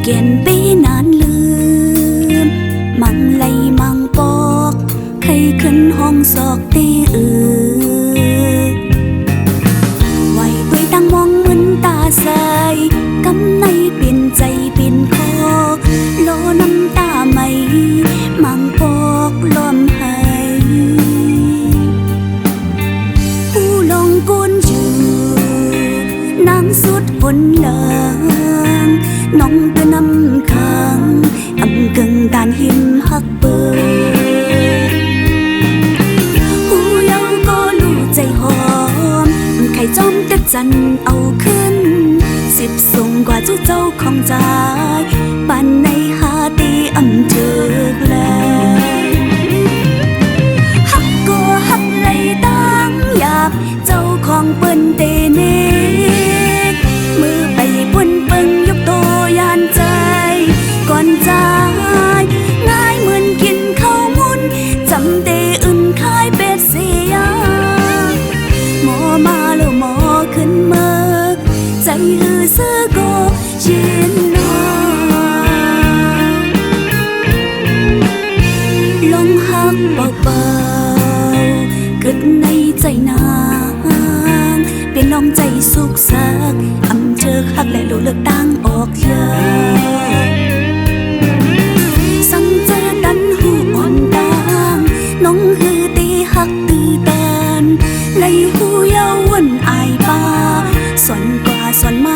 เกียนปีนานลืมมังไลมังปอกใครขึ้นห้องศอกตีไหวตัวตั้งมองมึนตาใสกำในเปลี่ยนใจเปลี่ยนคอโลน้ำตาไม่มังปอกล้อมให้ผู้ลงกุนอยู่นางสุดฝนเหลืองน้องเตือนนำค้างอำกึ่งดานหิมหักเปิดผู้เยาว์ก็รู้ใจหอมไข่จอมแต่จันเอาขึ้นสิบสูงกว่าเจ้าของใจปานในหาตีอำถึกเลยหักก็หักเลยตั้งอยากเจ้าของเปิ้นเตเนมือไปปุ่นเปิงยกโตยานใจก่อนใจง่ายเหมือนกินข้าวมุนจำเตอื่นคายเป็ดเสียหมอมาแล้วหมอขึ้นมาใจหือซื้อก็ยินนอลองหักเบาๆเกิดในใจนางเปลี่ยนน้องใจสุกสักอำเชิกหักและรู้เลิกตั้งออกเยอะสังเจอดันหูอ่อนตางน้องหือตีหักตือตันไล่หูเยาวนอายปาสอนกว่าสอนมา